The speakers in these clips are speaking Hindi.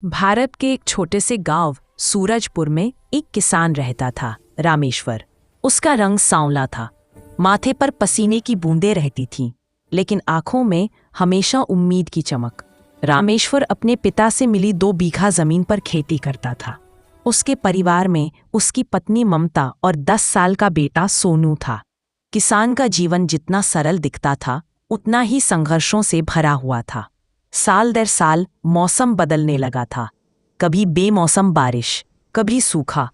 भारत के एक छोटे से गांव सूरजपुर में एक किसान रहता था, रामेश्वर। उसका रंग सांवला था, माथे पर पसीने की बूंदें रहती थीं, लेकिन आंखों में हमेशा उम्मीद की चमक। रामेश्वर अपने पिता से मिली 2 बीघा जमीन पर खेती करता था। उसके परिवार में उसकी पत्नी ममता और 10 साल का बेटा सोनू था। किसान का जीवन जितना सरल दिखता था, उतना ही संघर्षों से भरा हुआ था। साल दर साल मौसम बदलने लगा था, कभी बेमौसम बारिश, कभी सूखा।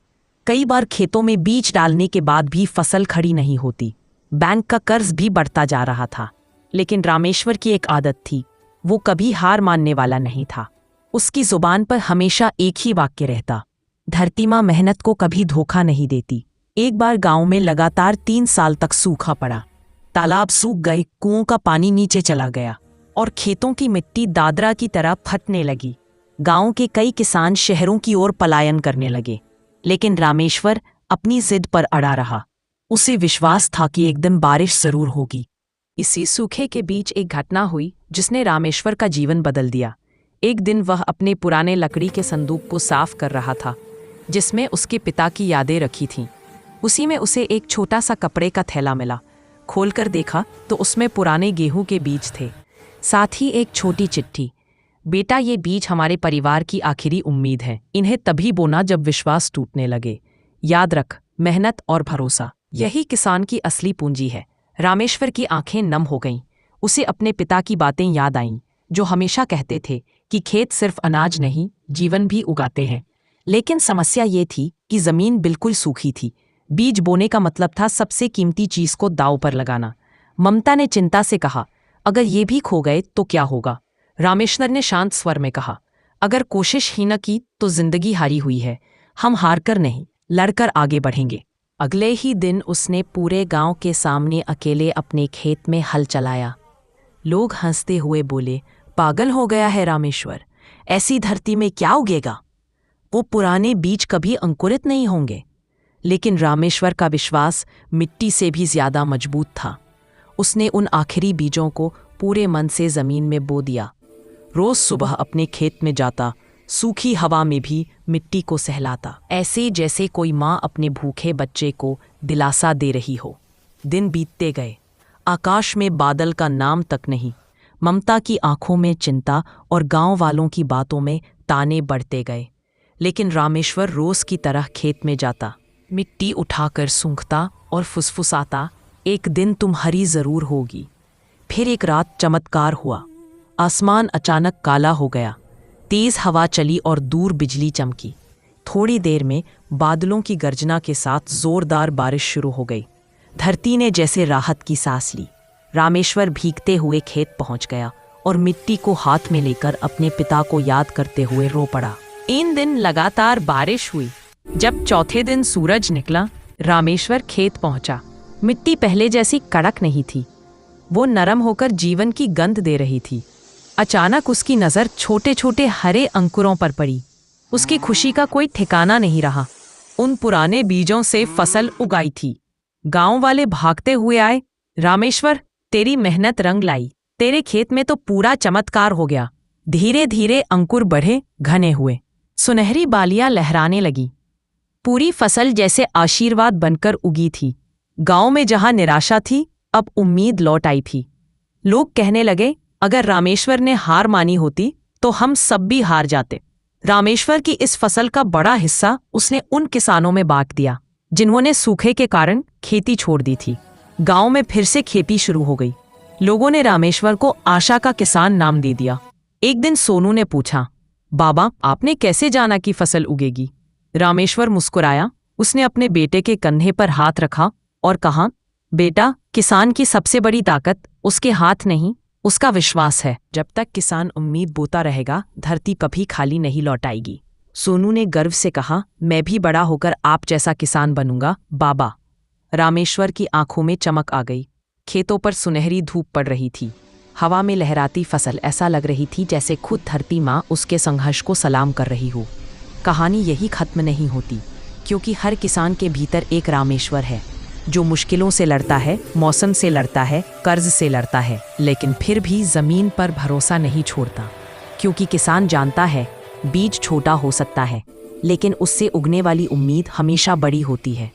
कई बार खेतों में बीज डालने के बाद भी फसल खड़ी नहीं होती। बैंक का कर्ज भी बढ़ता जा रहा था। लेकिन रामेश्वर की एक आदत थी, वो कभी हार मानने वाला नहीं था। उसकी जुबान पर हमेशा एक ही वाक्य रहता, धरती माँ मेहनत को कभी धोखा नहीं देती। एक बार गांव में लगातार 3 साल तक सूखा पड़ा। तालाब सूख गए, कुओं का पानी नीचे चला गया और खेतों की मिट्टी दादरा की तरह फटने लगी। गांव के कई किसान शहरों की ओर पलायन करने लगे, लेकिन रामेश्वर अपनी जिद पर अड़ा रहा। उसे विश्वास था कि एक दिन बारिश जरूर होगी। इसी सूखे के बीच एक घटना हुई जिसने रामेश्वर का जीवन बदल दिया। एक दिन वह अपने पुराने लकड़ी के संदूक को साफ कर रहा था, जिसमें उसके पिता की यादें रखी थीं। उसी में उसे एक छोटा सा कपड़े का थैला मिला। खोलकर देखा तो उसमें पुराने गेहूं के बीज थे, साथ ही एक छोटी चिट्ठी। बेटा, ये बीज हमारे परिवार की आखिरी उम्मीद है। इन्हें तभी बोना जब विश्वास टूटने लगे। याद रख, मेहनत और भरोसा, यही किसान की असली पूंजी है। रामेश्वर की आंखें नम हो गईं। उसे अपने पिता की बातें याद आईं, जो हमेशा कहते थे कि खेत सिर्फ अनाज नहीं, जीवन भी उगाते हैं। लेकिन समस्या ये थी कि जमीन बिल्कुल सूखी थी। बीज बोने का मतलब था सबसे कीमती चीज को दांव पर लगाना। ममता ने चिंता से कहा, अगर ये भी खो गए तो क्या होगा? रामेश्वर ने शांत स्वर में कहा, अगर कोशिश ही न की तो जिंदगी हारी हुई है। हम हारकर नहीं, लड़कर आगे बढ़ेंगे। अगले ही दिन उसने पूरे गांव के सामने अकेले अपने खेत में हल चलाया। लोग हंसते हुए बोले, पागल हो गया है रामेश्वर, ऐसी धरती में क्या उगेगा? वो पुराने बीज कभी अंकुरित नहीं होंगे। लेकिन रामेश्वर का विश्वास मिट्टी से भी ज्यादा मजबूत था। उसने उन आखिरी बीजों को पूरे मन से जमीन में बो दिया। रोज सुबह अपने खेत में जाता, सूखी हवा में भी मिट्टी को सहलाता, ऐसे जैसे कोई माँ अपने भूखे बच्चे को दिलासा दे रही हो। दिन बीतते गए, आकाश में बादल का नाम तक नहीं। ममता की आंखों में चिंता और गांव वालों की बातों में ताने बढ़ते गए। लेकिन रामेश्वर रोज की तरह खेत में जाता, मिट्टी उठाकर सूंघता और फुसफुसाता, एक दिन तुम हरी जरूर होगी। फिर एक रात चमत्कार हुआ। आसमान अचानक काला हो गया, तेज हवा चली और दूर बिजली चमकी। थोड़ी देर में बादलों की गर्जना के साथ जोरदार बारिश शुरू हो गई। धरती ने जैसे राहत की सांस ली। रामेश्वर भीगते हुए खेत पहुंच गया और मिट्टी को हाथ में लेकर अपने पिता को याद करते हुए रो पड़ा। इन दिन लगातार बारिश हुई। जब चौथे दिन सूरज निकला, रामेश्वर खेत पहुंचा। मिट्टी पहले जैसी कड़क नहीं थी, वो नरम होकर जीवन की गंध दे रही थी। अचानक उसकी नज़र छोटे छोटे हरे अंकुरों पर पड़ी। उसकी खुशी का कोई ठिकाना नहीं रहा। उन पुराने बीजों से फसल उगाई थी। गांव वाले भागते हुए आए, रामेश्वर, तेरी मेहनत रंग लाई। तेरे खेत में तो पूरा चमत्कार हो गया। धीरे धीरे अंकुर बढ़े, घने हुए, सुनहरी बालियां लहराने लगी। पूरी फसल जैसे आशीर्वाद बनकर उगी थी। गांव में जहां निराशा थी, अब उम्मीद लौट आई थी। लोग कहने लगे, अगर रामेश्वर ने हार मानी होती तो हम सब भी हार जाते। रामेश्वर की इस फसल का बड़ा हिस्सा उसने उन किसानों में बांट दिया जिन्होंने सूखे के कारण खेती छोड़ दी थी। गांव में फिर से खेती शुरू हो गई। लोगों ने रामेश्वर को आशा का किसान नाम दे दिया। एक दिन सोनू ने पूछा, बाबा, आपने कैसे जाना कि फसल उगेगी? रामेश्वर मुस्कुराया। उसने अपने बेटे के कंधे पर हाथ रखा और कहा, बेटा, किसान की सबसे बड़ी ताकत उसके हाथ नहीं, उसका विश्वास है। जब तक किसान उम्मीद बोता रहेगा, धरती कभी खाली नहीं लौट आएगी। सोनू ने गर्व से कहा, मैं भी बड़ा होकर आप जैसा किसान बनूंगा बाबा। रामेश्वर की आंखों में चमक आ गई। खेतों पर सुनहरी धूप पड़ रही थी। हवा में लहराती फसल ऐसा लग रही थी जैसे खुद धरती माँ उसके संघर्ष को सलाम कर रही हो। कहानी यही खत्म नहीं होती, क्योंकि हर किसान के भीतर एक रामेश्वर है, जो मुश्किलों से लड़ता है, मौसम से लड़ता है, कर्ज से लड़ता है, लेकिन फिर भी जमीन पर भरोसा नहीं छोड़ता। क्योंकि किसान जानता है बीज छोटा हो सकता है, लेकिन उससे उगने वाली उम्मीद हमेशा बड़ी होती है।